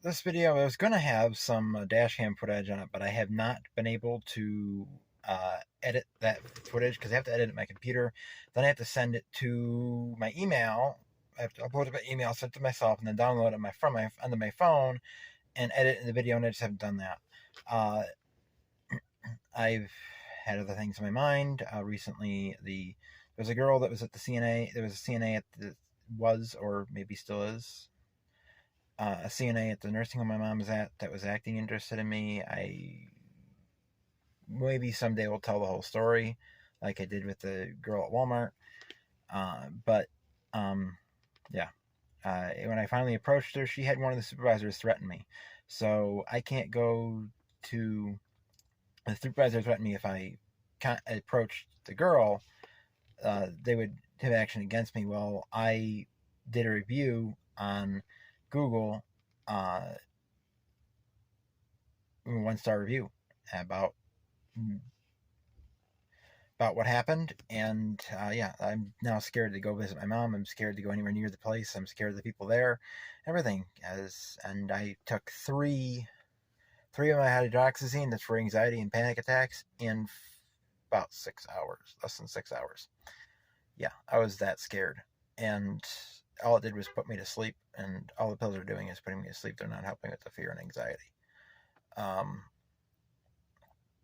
This video is going to have some dash cam footage on it, but I have not been able to edit that footage because I have to edit it on my computer. Then I have to send it to my email. I have to upload it by email, send it to myself, and then download it onto my phone and edit in the video, and I just haven't done that. I've had other things in my mind. Recently, there was a girl that was at the CNA. There was a CNA or maybe still is, a CNA at the nursing home my mom was at that was acting interested in me. I maybe someday will tell the whole story, like I did with the girl at Walmart. Yeah. When I finally approached her, she had one of the supervisors threaten me. So I can't go to the supervisor threatened me if I approached the girl. They would have action against me. Well, I did a review on Google, 1-star review about what happened, and I'm now scared to go visit my mom. I'm scared to go anywhere near the place. I'm scared of the people there, everything. And I took three of my hydroxyzine, that's for anxiety and panic attacks, in about 6 hours, less than 6 hours. Yeah, I was that scared, and all it did was put me to sleep, and all the pills are doing is putting me to sleep. They're not helping with the fear and anxiety.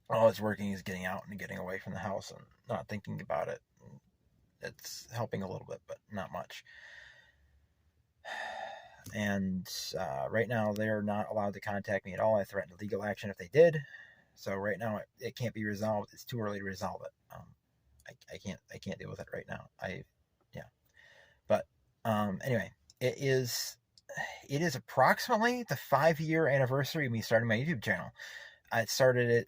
All it's working is getting out and getting away from the house and not thinking about it. It's helping a little bit, but not much. And right now, they're not allowed to contact me at all. I threatened legal action if they did. So right now, it can't be resolved. It's too early to resolve it. I can't deal with it right now. But anyway, it is approximately the 5-year anniversary of me starting my YouTube channel. I started it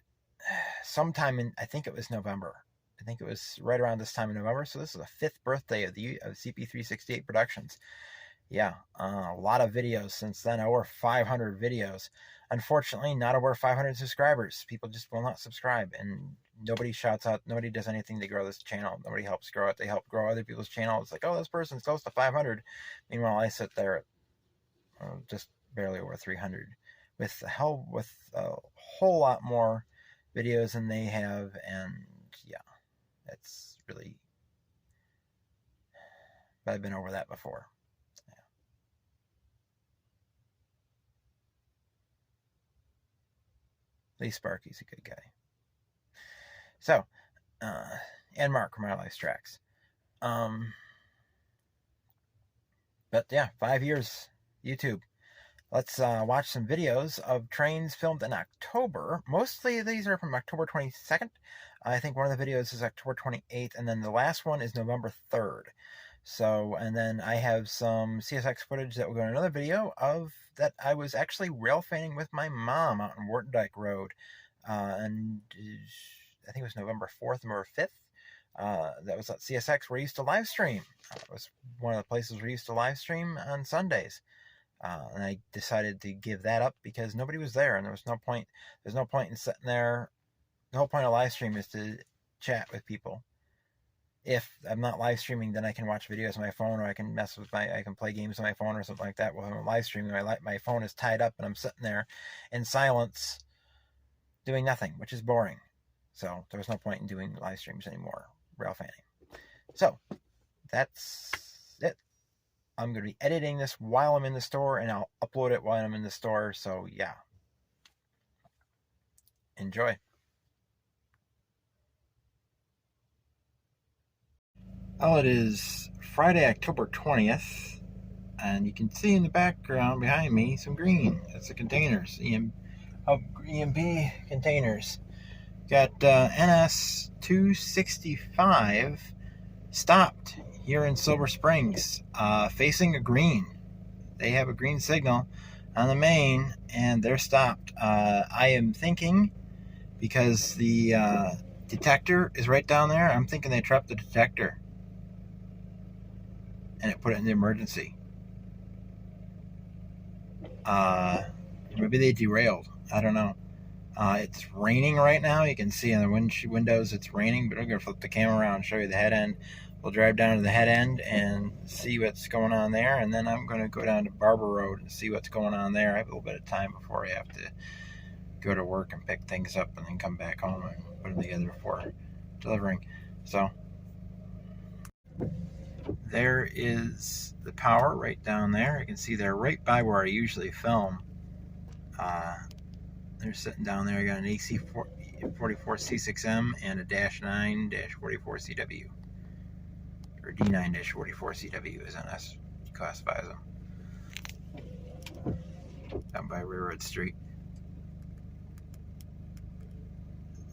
sometime in, I think it was November. I think it was right around this time in November. So this is the 5th birthday of CP368 Productions. Yeah, a lot of videos since then. Over 500 videos. Unfortunately, not over 500 subscribers. People just will not subscribe, and nobody shouts out. Nobody does anything to grow this channel. Nobody helps grow it. They help grow other people's channels. It's like, oh, this person's close to 500. Meanwhile, I sit there at just barely over 300, with a whole lot more videos than they have. And yeah, it's really, but I've been over that before. Lee Sparky's a good guy. So, and Mark from Our Life's Tracks. But yeah, 5 years, YouTube. Let's watch some videos of trains filmed in October. Mostly these are from October 22nd. I think one of the videos is October 28th, and then the last one is November 3rd. So, and then I have some CSX footage that will go in another video of that I was actually railfanning with my mom out on Wartendijk Road. And I think it was November 4th, November 5th. That was at CSX where I used to live stream. It was one of the places where I used to live stream on Sundays. And I decided to give that up because nobody was there, and there's no point in sitting there. The whole point of live stream is to chat with people. If I'm not live streaming, then I can watch videos on my phone, or I can I can play games on my phone or something like that. While I'm live streaming, my phone is tied up and I'm sitting there in silence doing nothing, which is boring. So there was no point in doing live streams anymore, railfanning. So that's it. I'm going to be editing this while I'm in the store, and I'll upload it while I'm in the store. So yeah, enjoy. Well, it is Friday, October 20th, and you can see in the background behind me some green. That's the containers, EMB containers. Got NS 265 stopped here in Silver Springs, facing a green. They have a green signal on the main, and they're stopped. I am thinking, because the detector is right down there, I'm thinking they trapped the detector and it put it in the emergency. Maybe they derailed. I don't know. It's raining right now. You can see in the windows it's raining, but I'm going to flip the camera around and show you the head end. we'll drive down to the head end and see what's going on there, and then I'm going to go down to Barber Road and see what's going on there. I have a little bit of time before I have to go to work and pick things up and then come back home and put them together for delivering. So there is the power right down there. You can see they're right by where I usually film. They're sitting down there. I got an AC44C6M and a -9-44CW, or D9-44CW as NS classifies them, down by Railroad Street.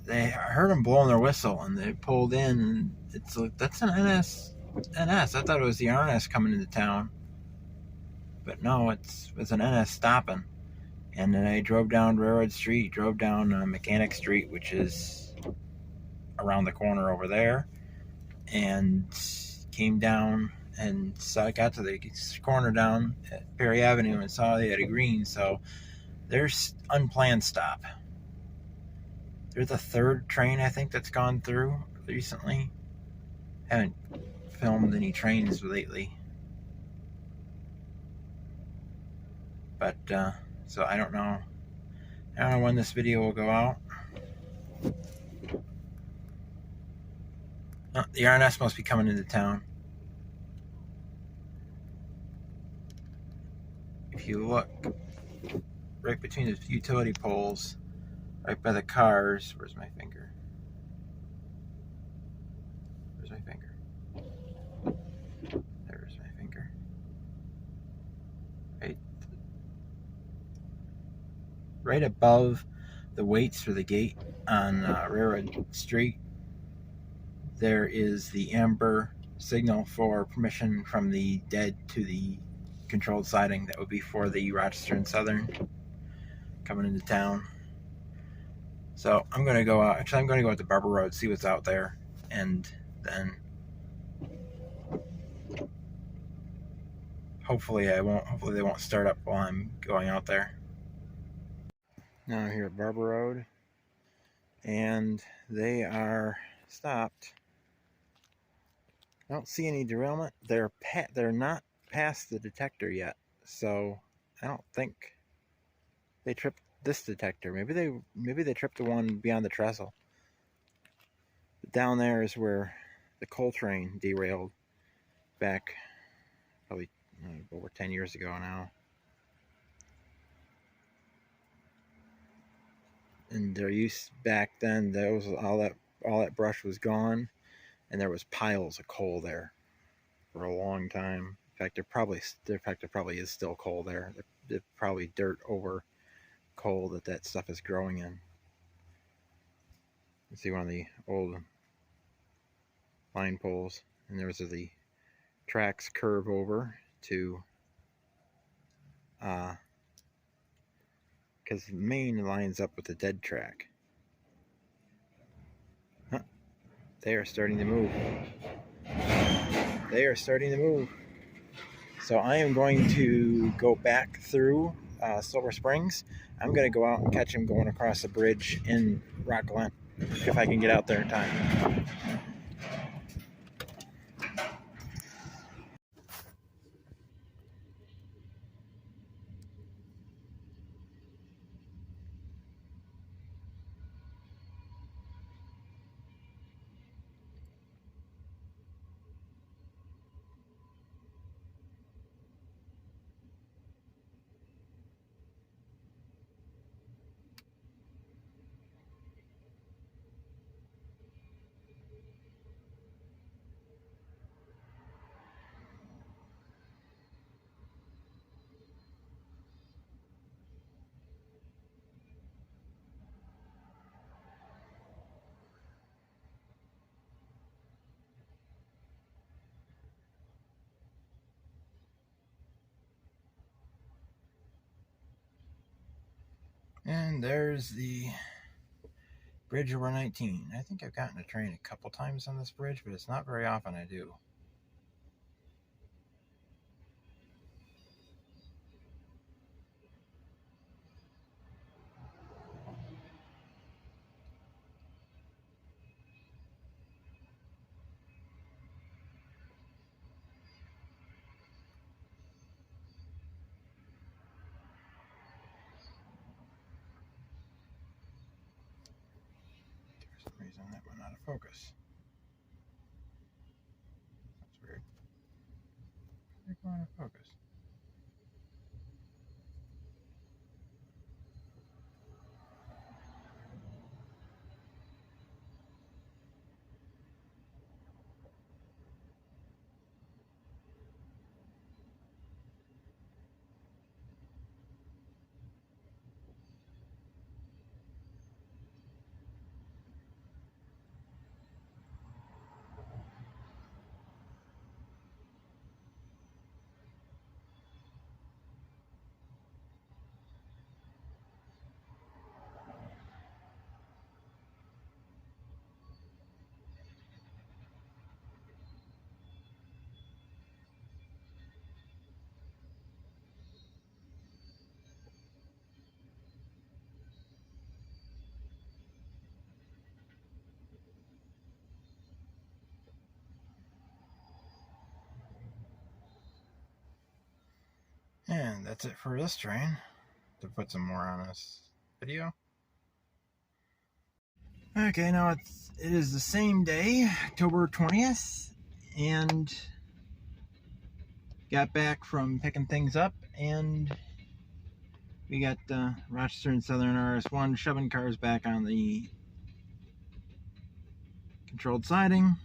I heard them blowing their whistle, and they pulled in. And it's like, that's an NS. I thought it was the RNS coming into town, but no, it's an NS stopping. And then I drove down Railroad Street, drove down Mechanic Street, which is around the corner over there, and came down and I got to the corner down at Perry Avenue and saw they had a green. So there's unplanned stop. They're the third train I think that's gone through recently. Haven't filmed any trains lately, but so I don't know when this video will go out. The RNS must be coming into town. If you look right between the utility poles, right by the cars, where's my finger? Where's my finger? There's my finger. Right above the weights for the gate on Railroad Street, there is the amber signal for permission from the dead to the controlled siding. That would be for the Rochester and Southern coming into town. So I'm going to go out. Actually, I'm going to go out to Barber Road, see what's out there, and then hopefully they won't start up while I'm going out there. Now I'm here at Barber Road, and they are stopped. I don't see any derailment. They're not past the detector yet, so I don't think they tripped this detector. Maybe they tripped the one beyond the trestle. But down there is where the coal train derailed back probably over 10 years ago now. And there used back then, there was all that brush was gone, and there was piles of coal there for a long time. In fact, there probably is still coal there. There's probably dirt over coal that stuff is growing in. You see one of the old line poles, and there's the tracks curve over to because the main lines up with the dead track. They are starting to move. They are starting to move. So I am going to go back through Silver Springs. I'm going to go out and catch him going across the bridge in Rock Glen, if I can get out there in time. And there's the bridge over 19. I think I've gotten a train a couple times on this bridge, but it's not very often I do. reason that went out of focus. That's weird. They're going out of focus. And that's it for this train. To put some more on this video. Okay, now it is the same day, October 20th, and got back from picking things up, and we got Rochester and Southern RS1 shoving cars back on the controlled siding.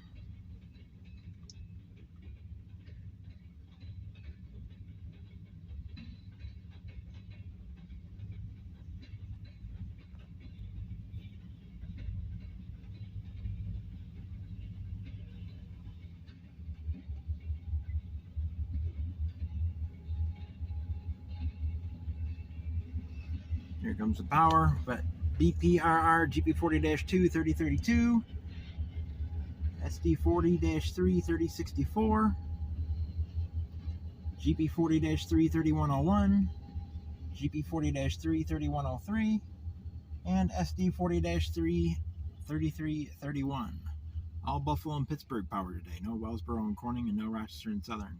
Here comes the power, but BPRR GP40-2 3032, SD40-3 3064, GP40-3 3101, GP40-3 3103, and SD40-3 3331. All Buffalo and Pittsburgh power today. No Wellsboro and Corning, and no Rochester and Southern.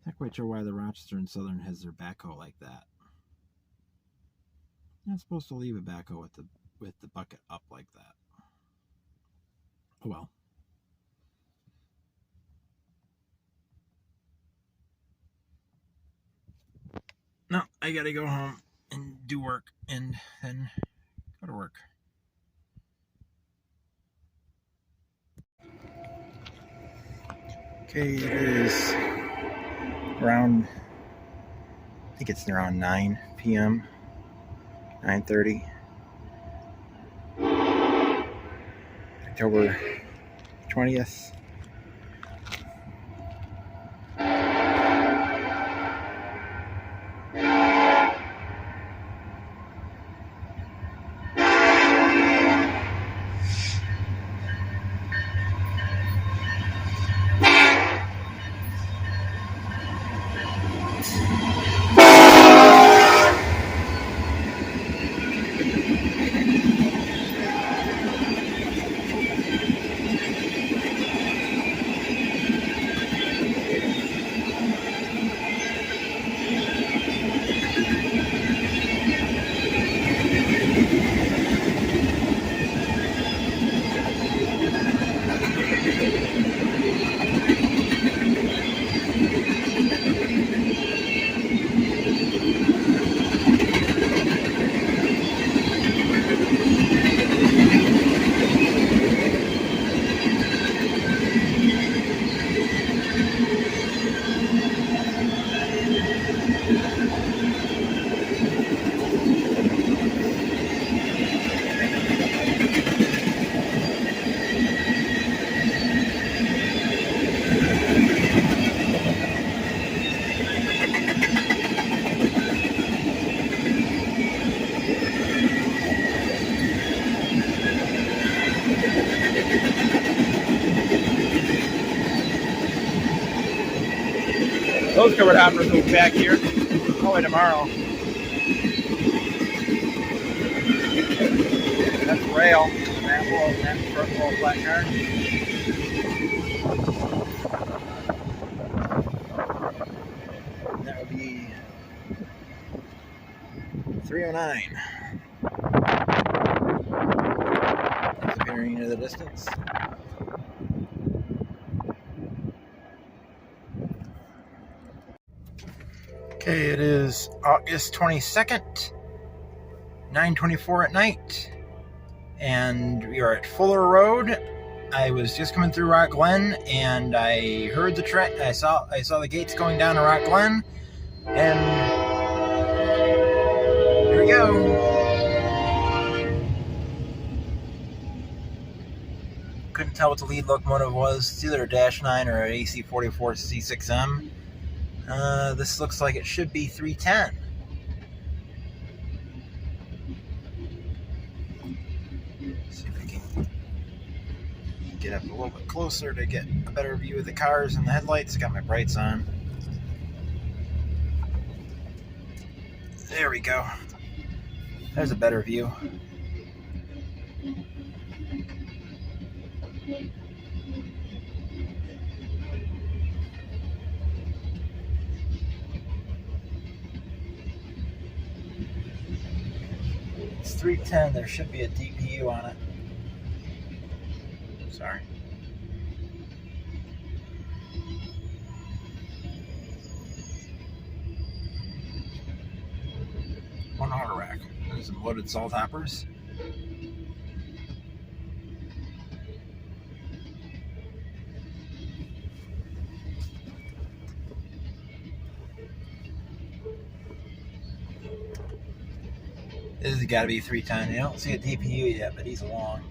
Not quite sure why the Rochester and Southern has their backhoe like that. You're not supposed to leave a backhoe with the bucket up like that. Oh well. No, I gotta go home and do work and then go to work. Okay, it is around, I think it's around 9 p.m., 9:30, October 20th. Those covered hoppers will be back here probably tomorrow. That's rail. That front wall flat car. That would be 309. Disappearing into the distance. Okay, it is August 22nd, 9:24 at night, and we are at Fuller Road. I was just coming through Rock Glen, and I heard the track. I saw the gates going down to Rock Glen, and here we go. Couldn't tell what the lead locomotive was. It's either a Dash 9 or an AC-44 C6M. This looks like it should be 310. See if I can get up a little bit closer to get a better view of the cars and the headlights. Got my brights on. There we go. There's a better view. It's 310. There should be a DPU on it. Sorry. One auto rack. There's some loaded salt hoppers. This has got to be 310. You don't see a DPU yet, but he's along.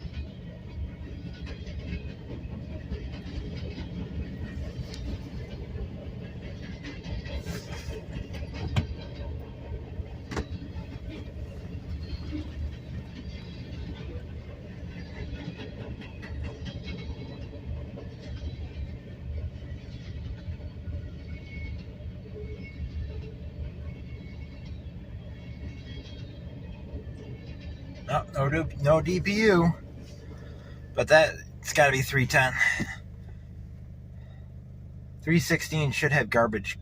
No DPU, but it's got to be 310. 316 should have garbage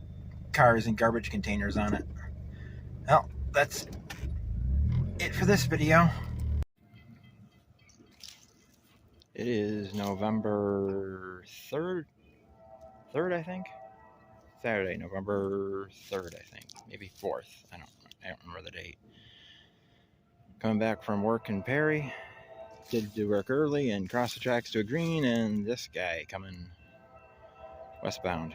cars and garbage containers on it. Well, that's it for this video. It is November 3rd, I think. Saturday, November 3rd, I think. Maybe 4th. I don't remember the date. Coming back from work in Perry. Did do work early and cross the tracks to a green, and this guy coming westbound.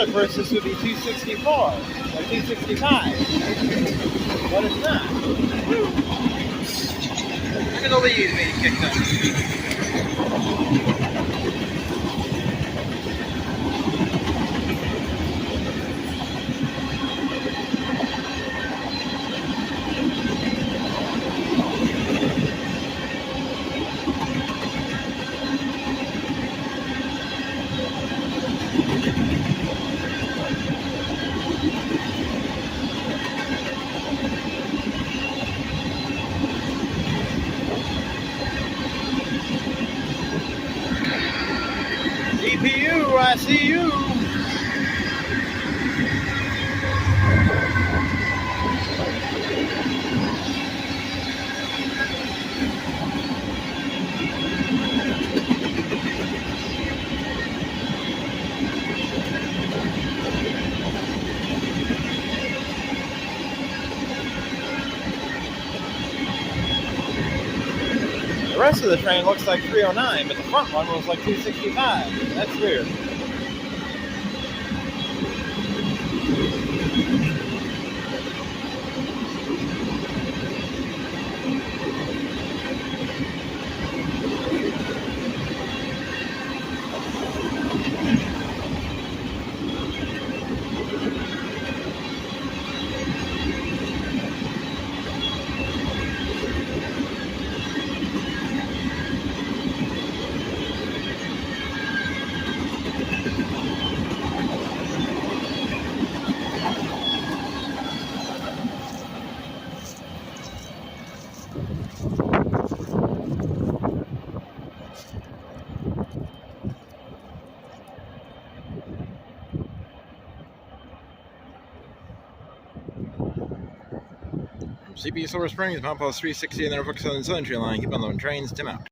At first this would be 264 or 265, but it's not. Look at the leaves being kicked up. The rest of the train looks like 309, but the front one was like 265. That's weird. CP Silver Springs, Mount Post 360, and then Norfolk Southern Southern Tree Line. Keep on loading trains. Tim out.